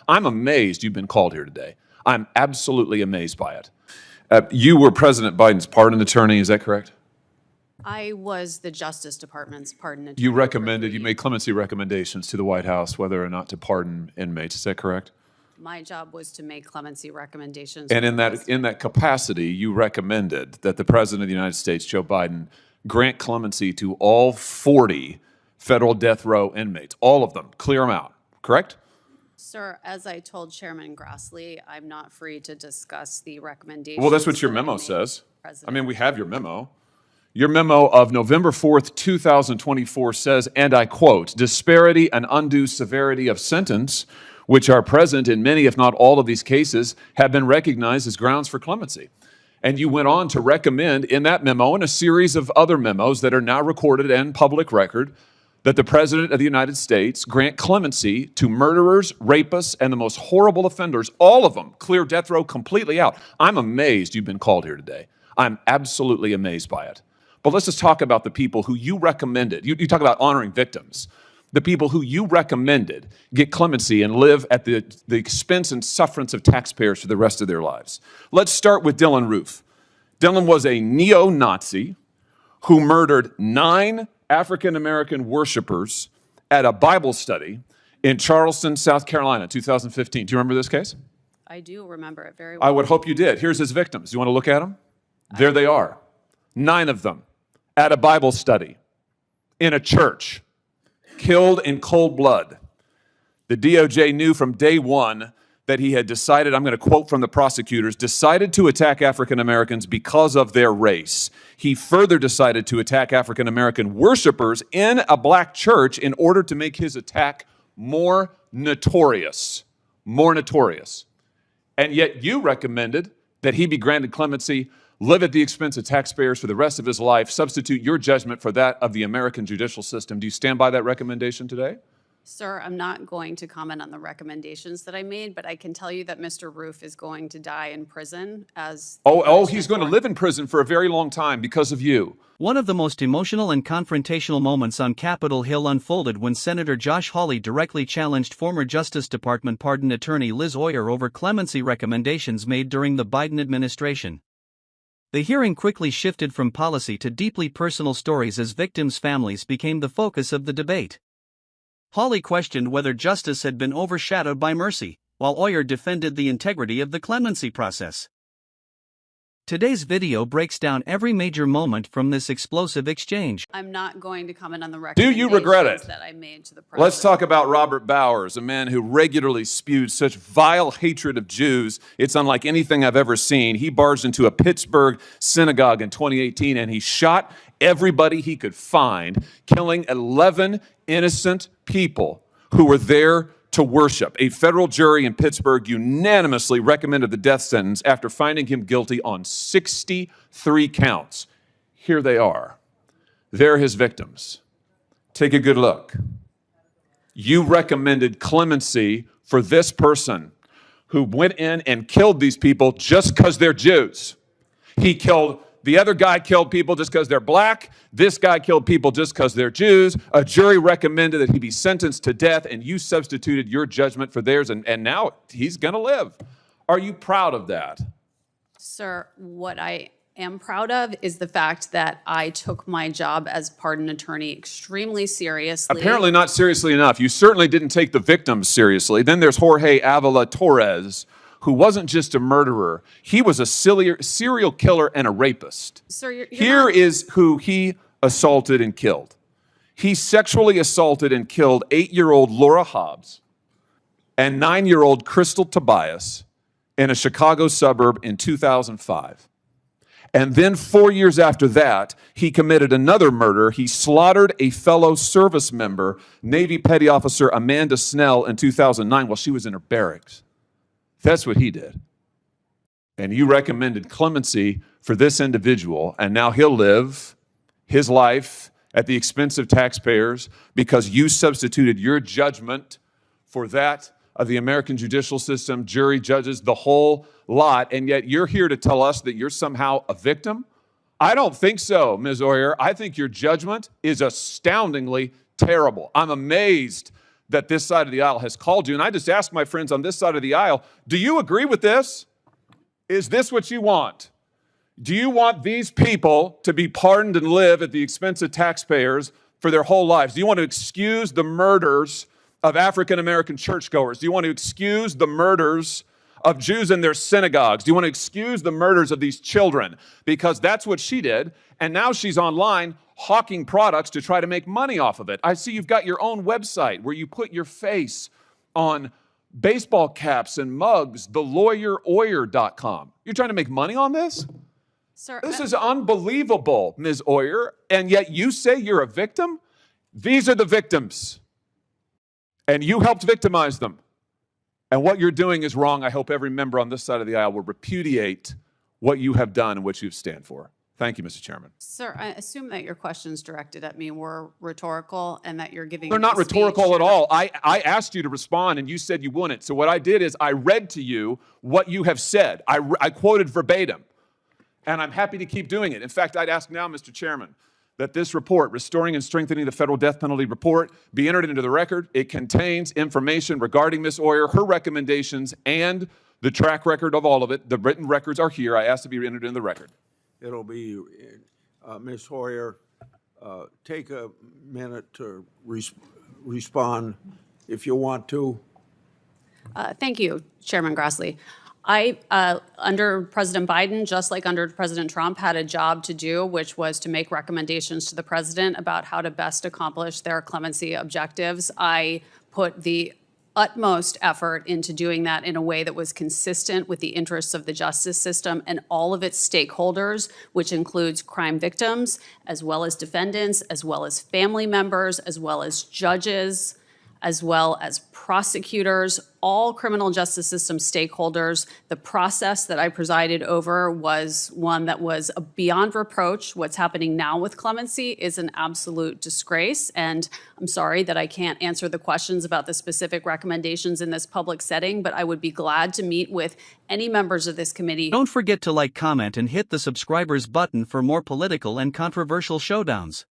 I'm amazed you've been called here today. I'm absolutely amazed by it. You were President Biden's pardon attorney, is that correct? I was the Justice Department's pardon attorney. You made clemency recommendations to the White House whether or not to pardon inmates, is that correct? My job was to make clemency recommendations. And in that capacity, you recommended that the President of the United States, Joe Biden, grant clemency to all 40 federal death row inmates, all of them, clear them out, correct? Sir, as I told Chairman Grassley, I'm not free to discuss the recommendations. Well, that's what your memo says. I mean, we have your memo. Your memo of November 4th, 2024 says, and I quote, disparity and undue severity of sentence, which are present in many, if not all of these cases, have been recognized as grounds for clemency. And you went on to recommend in that memo and a series of other memos that are now recorded and public record that the President of the United States grant clemency to murderers, rapists, and the most horrible offenders, all of them, clear death row completely out. I'm amazed you've been called here today. I'm absolutely amazed by it. But let's just talk about the people who you recommended. You talk about honoring victims. The people who you recommended get clemency and live at the expense and sufferance of taxpayers for the rest of their lives. Let's start with Dylann Roof. Dylann was a neo-Nazi who murdered 9 African-American worshipers at a Bible study in Charleston, South Carolina, 2015. Do you remember this case? I do remember it very well. I would hope you did. Here's his victims. You want to look at them? There they are. 9 of them at a Bible study in a church, killed in cold blood. The DOJ knew from day one that he had decided, I'm going to quote from the prosecutors, decided to attack African Americans because of their race. He further decided to attack African American worshipers in a black church in order to make his attack more notorious. More notorious. And yet you recommended that he be granted clemency, live at the expense of taxpayers for the rest of his life, substitute your judgment for that of the American judicial system. Do you stand by that recommendation today? Sir, I'm not going to comment on the recommendations that I made, but I can tell you that Mr. Roof is going to die in prison as... He's going to live in prison for a very long time because of you. One of the most emotional and confrontational moments on Capitol Hill unfolded when Senator Josh Hawley directly challenged former Justice Department pardon attorney Liz Oyer over clemency recommendations made during the Biden administration. The hearing quickly shifted from policy to deeply personal stories as victims' families became the focus of the debate. Hawley questioned whether justice had been overshadowed by mercy, while Oyer defended the integrity of the clemency process. Today's video breaks down every major moment from this explosive exchange. I'm not going to comment on the recommendations Do you regret it? that I made to the president. Let's talk about Robert Bowers, a man who regularly spewed such vile hatred of Jews. It's unlike anything I've ever seen. He barged into a Pittsburgh synagogue in 2018 and he shot everybody he could find, killing 11 innocent people who were there to worship. A federal jury in Pittsburgh unanimously recommended the death sentence after finding him guilty on 63 counts. Here they are. They're his victims. Take a good look. You recommended clemency for this person who went in and killed these people just because they're Jews. The other guy killed people just because they're black. This guy killed people just because they're Jews. A jury recommended that he be sentenced to death, and you substituted your judgment for theirs, and now he's going to live. Are you proud of that? Sir, what I am proud of is the fact that I took my job as pardon attorney extremely seriously. Apparently not seriously enough. You certainly didn't take the victims seriously. Then there's Jorge Avila Torres, who wasn't just a murderer. He was a serial killer and a rapist. Sir, Here is who he assaulted and killed. He sexually assaulted and killed 8-year-old Laura Hobbs and 9-year-old Crystal Tobias in a Chicago suburb in 2005. And then 4 years after that, he committed another murder. He slaughtered a fellow service member, Navy Petty Officer Amanda Snell, in 2009 while she was in her barracks. That's what he did. And you recommended clemency for this individual, and now he'll live his life at the expense of taxpayers because you substituted your judgment for that of the American judicial system, jury, judges, the whole lot, and yet you're here to tell us that you're somehow a victim? I don't think so, Ms. Oyer. I think your judgment is astoundingly terrible. I'm amazed that this side of the aisle has called you. And I just ask my friends on this side of the aisle, do you agree with this? Is this what you want? Do you want these people to be pardoned and live at the expense of taxpayers for their whole lives? Do you want to excuse the murders of African-American churchgoers? Do you want to excuse the murders of Jews in their synagogues? Do you want to excuse the murders of these children? Because that's what she did, and now she's online hawking products to try to make money off of it. I see you've got your own website where you put your face on baseball caps and mugs, thelawyeroyer.com. You're trying to make money on this? Sir, This is unbelievable, Ms. Oyer, and yet you say you're a victim? These are the victims, and you helped victimize them. And what you're doing is wrong. I hope every member on this side of the aisle will repudiate what you have done and what you stand for. Thank you, Mr. Chairman. Sir, I assume that your questions directed at me were rhetorical and that you're giving They're me not a speech. rhetorical at all. I asked you to respond, and you said you wouldn't. So what I did is I read to you what you have said. I quoted verbatim, and I'm happy to keep doing it. In fact, I'd ask now, Mr. Chairman, that this report, Restoring and Strengthening the Federal Death Penalty Report, be entered into the record. It contains information regarding Ms. Oyer, her recommendations, and the track record of all of it. The written records are here. I ask to be entered into the record. It'll be, Ms. Hoyer, take a minute to respond if you want to. Thank you, Chairman Grassley. Under President Biden, just like under President Trump, had a job to do, which was to make recommendations to the president about how to best accomplish their clemency objectives. I put the utmost effort into doing that in a way that was consistent with the interests of the justice system and all of its stakeholders, which includes crime victims, as well as defendants, as well as family members, as well as judges, as well as prosecutors, all criminal justice system stakeholders. The process that I presided over was one that was beyond reproach. What's happening now with clemency is an absolute disgrace, and I'm sorry that I can't answer the questions about the specific recommendations in this public setting, but I would be glad to meet with any members of this committee. Don't forget to like, comment, and hit the subscribers button for more political and controversial showdowns.